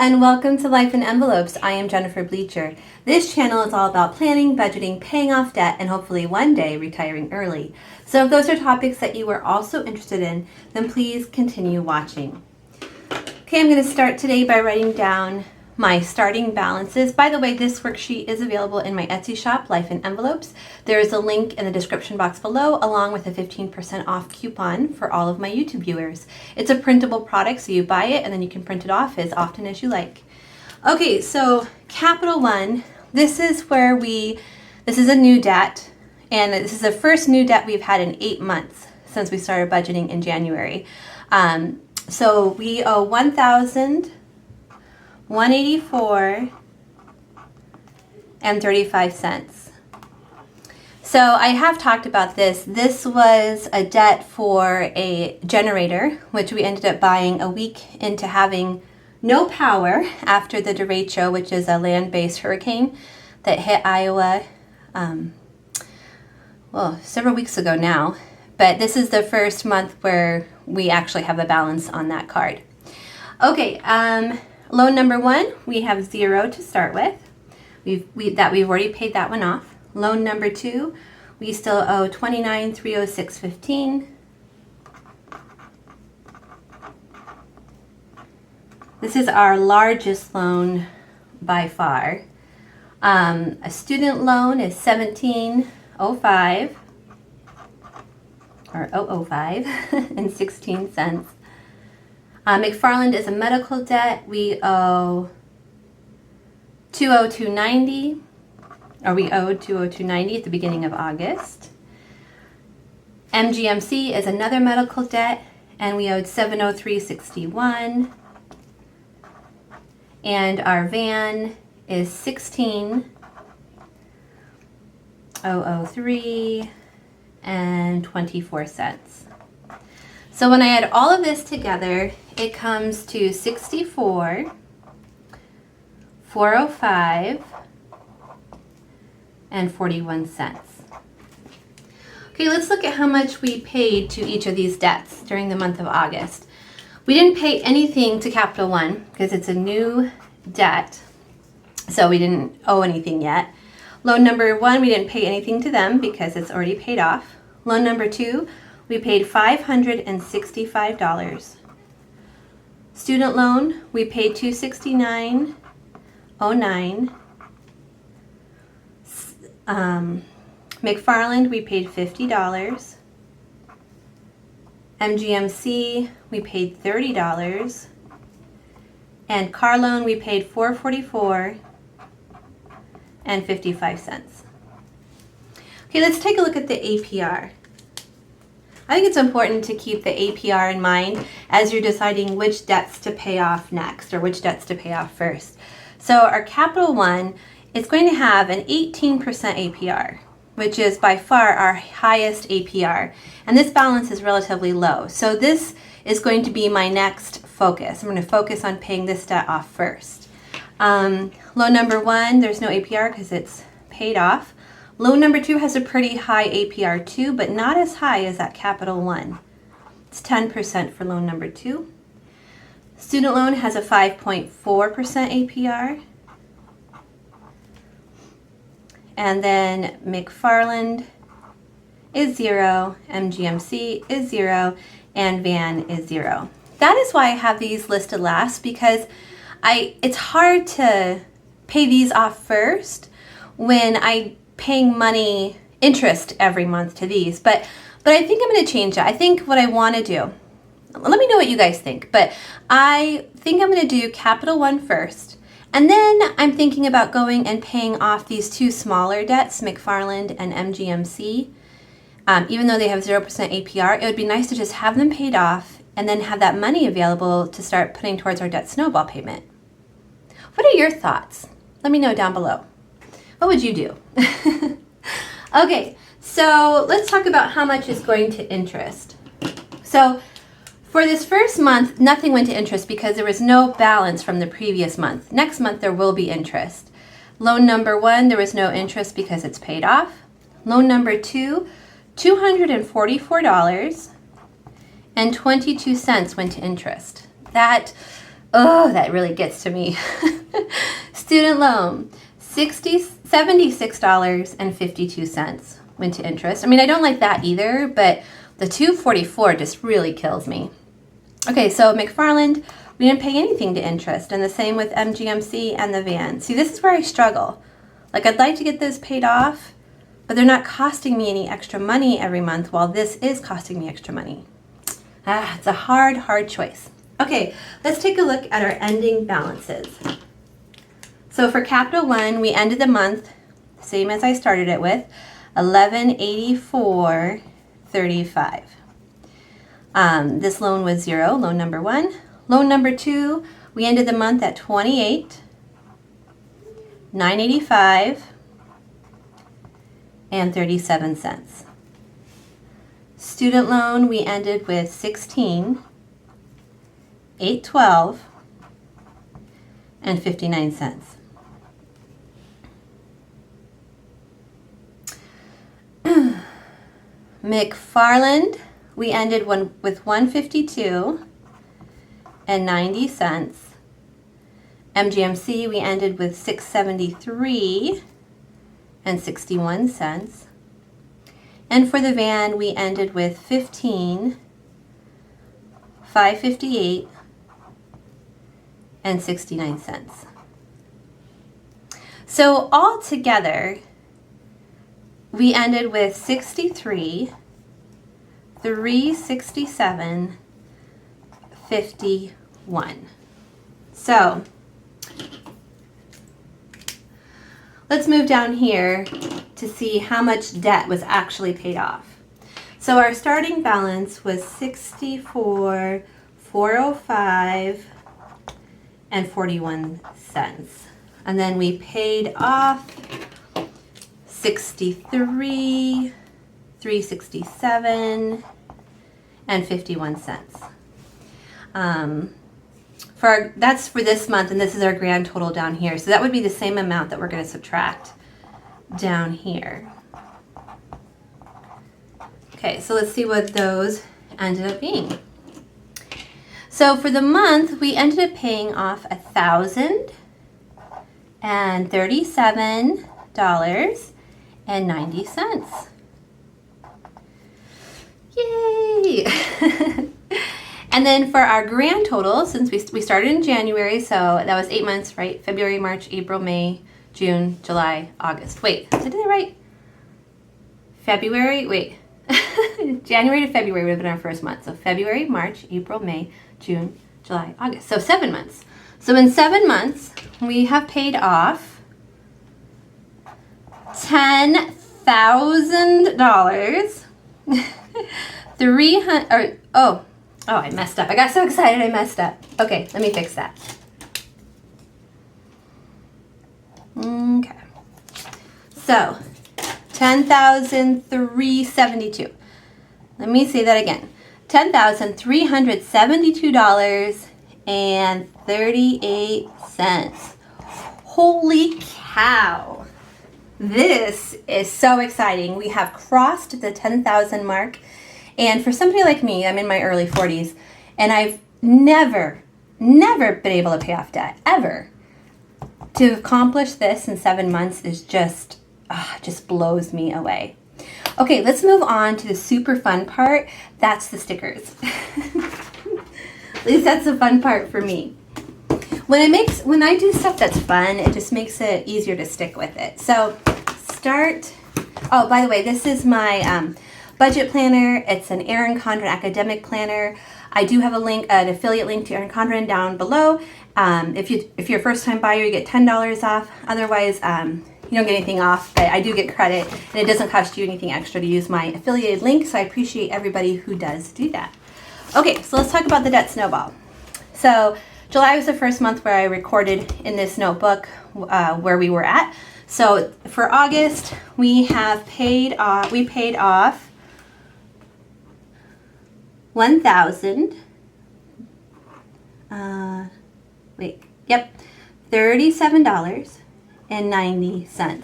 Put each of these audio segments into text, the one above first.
and welcome to Life in Envelopes. I am Jennifer Bleacher. This channel is all about planning, budgeting, paying off debt, and hopefully one day retiring early. So if those are topics that you are also interested in, then please continue watching. Okay, I'm going to start today by writing down my starting balances. By the way, this worksheet is available in my Etsy shop, Life in Envelopes. There is a link in the description box below, along with a 15% off coupon for all of my YouTube viewers. It's a printable product, so you buy it and then you can print it off as often as you like. Okay, so Capital One, this is a new debt, and this is the first new debt we've had in 8 months since we started budgeting in January. So we owe $1,184.35. So I have talked about this. This was a debt for a generator, which we ended up buying a week into having no power after the derecho, which is a land-based hurricane that hit Iowa, several weeks ago now. But this is the first month where we actually have a balance on that card. Okay, loan number one, we have 0 to start with. We've already paid that one off. Loan number two, we still owe $29,306.15. This is our largest loan by far. A student loan is $17.05 or 005 and 16 cents. McFarland is a medical debt. We owe $202.90, or we owed $202.90 at the beginning of August. MGMC is another medical debt, and we owed $703.61. And our van is $16,003 and 24 cents. So when I add all of this together, it comes to $64,405 and 41 cents. Okay, let's look at how much we paid to each of these debts during the month of August. We didn't pay anything to Capital One because it's a new debt, so we didn't owe anything yet. Loan number one, we didn't pay anything to them because it's already paid off. Loan number two, we paid $565. Student loan, we paid $269.09. McFarland, we paid $50. MGMC, we paid $30. And car loan, we paid $444 and 55 cents. Okay, let's take a look at the APR. I think it's important to keep the APR in mind as you're deciding which debts to pay off next or which debts to pay off first. So our Capital One is going to have an 18% APR, which is by far our highest APR. And this balance is relatively low. So this is going to be my next focus. I'm going to focus on paying this debt off first. Loan number one, there's no APR because it's paid off. Loan number two has a pretty high APR too, but not as high as that Capital One. It's 10% for loan number two. Student loan has a 5.4% APR. And then McFarland is 0, MGMC is 0, and van is 0. That is why I have these listed last, because it's hard to pay these off first when I'm paying money interest every month to these. But I think I'm going to change it. I think what I want to do, let me know what you guys think, but I think I'm going to do Capital One first. And then I'm thinking about going and paying off these two smaller debts, McFarland and MGMC. Even though they have 0% APR, it would be nice to just have them paid off and then have that money available to start putting towards our debt snowball payment. What are your thoughts? Let me know down below. What would you do? Okay, so let's talk about how much is going to interest. So for this first month, nothing went to interest because there was no balance from the previous month. Next month, there will be interest. Loan number one, there was no interest because it's paid off. Loan number two, $244 and 22 cents went to interest. That Oh, that really gets to me. Student loan, $76.52 went to interest. I mean, I don't like that either, but the $244 just really kills me. Okay, so McFarland, we didn't pay anything to interest, and the same with MGMC and the van. See, this is where I struggle. Like, I'd like to get those paid off, but they're not costing me any extra money every month, while this is costing me extra money. It's a hard, hard choice. Okay, let's take a look at our ending balances. So for Capital One, we ended the month, same as I started it with, $1184.35. This loan was 0, loan number 1. Loan number 2, we ended the month at $28,985.37. Student loan, we ended with $16,812.59. McFarland, we ended with $152.90. MGMC, we ended with $673.61. And for the van, we ended with $15,558.69. So all together, we ended with $63,367.51. So let's move down here to see how much debt was actually paid off. So our starting balance was $64,405.41. And then we paid off $63,367.51. That's for this month, and this is our grand total down here. So that would be the same amount that we're going to subtract down here. Okay, so let's see what those ended up being. So for the month, we ended up paying off $1,037.90. Yay! And then for our grand total, since we started in January, so that was 8 months, right? February, March, April, May, June, July, August. Wait, did I do that right? February, wait. January to February would have been our first month. So February, March, April, May, June, July, August. So 7 months. So in 7 months, we have paid off $10,000. Oh, I messed up. I got so excited I messed up. Okay, let me fix that. Okay. So, $10,372. Let me say that again. $10,372.38. Holy cow. This is so exciting. We have crossed the 10,000 mark. And for somebody like me, I'm in my early 40s, and I've never been able to pay off debt, ever. To accomplish this in 7 months is just blows me away. Okay, let's move on to the super fun part. That's the stickers. At least that's the fun part for me. When I do stuff that's fun, it just makes it easier to stick with it. So oh, by the way, this is my budget planner. It's an Erin Condren academic planner. I do have an affiliate link to Erin Condren down below. If you're a first time buyer, you get $10 off. Otherwise, you don't get anything off, but I do get credit, and it doesn't cost you anything extra to use my affiliated link, so I appreciate everybody who does do that. Okay, so let's talk about the debt snowball. So July was the first month where I recorded in this notebook where we were at. So for August, we paid off $37.90.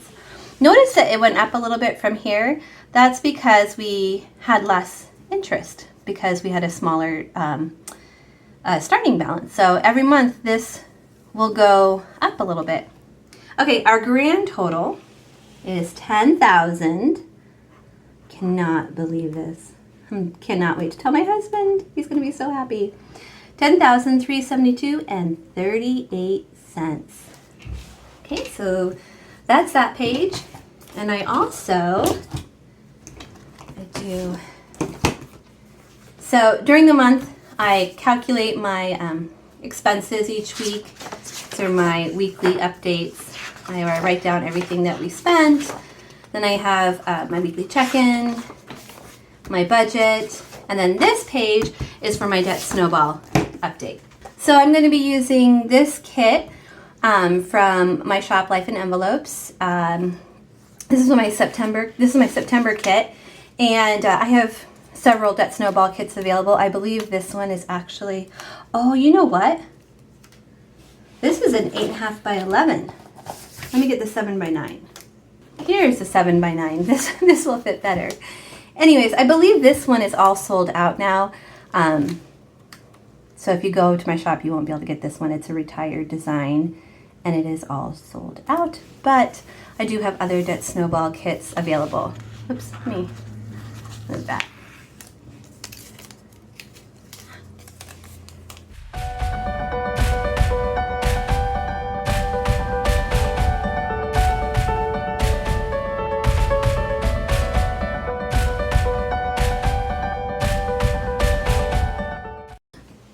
Notice that it went up a little bit from here. That's because we had less interest, because we had a smaller starting balance. So every month this will go up a little bit. Okay, our grand total is 10,000. Cannot believe this. Cannot wait to tell my husband. He's going to be so happy. 10,372 and 38 cents. Okay, so that's that page. And I do. So during the month, I calculate my expenses each week. These are my weekly updates. I write down everything that we spent. Then I have my weekly check-in, my budget, and then this page is for my debt snowball update. So I'm going to be using this kit from my shop, Life in Envelopes. This is my September kit, and I have several debt snowball kits available. I believe this one is actually, oh, you know what? This is an 8.5 by 11. Let me get the 7 by 9. Here's the 7 by 9. This will fit better. Anyways, I believe this one is all sold out now. So if you go to my shop, you won't be able to get this one. It's a retired design, and it is all sold out. But I do have other debt snowball kits available. Oops, let me move that.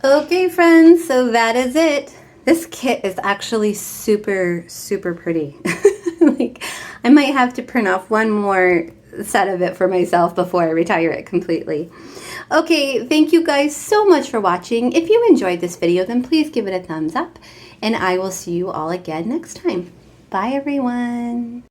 Okay friends, so that is it. This kit is actually super, super pretty. Like, I might have to print off one more set of it for myself before I retire it completely. Okay, thank you guys so much for watching. If you enjoyed this video, then please give it a thumbs up, and I will see you all again next time. Bye everyone.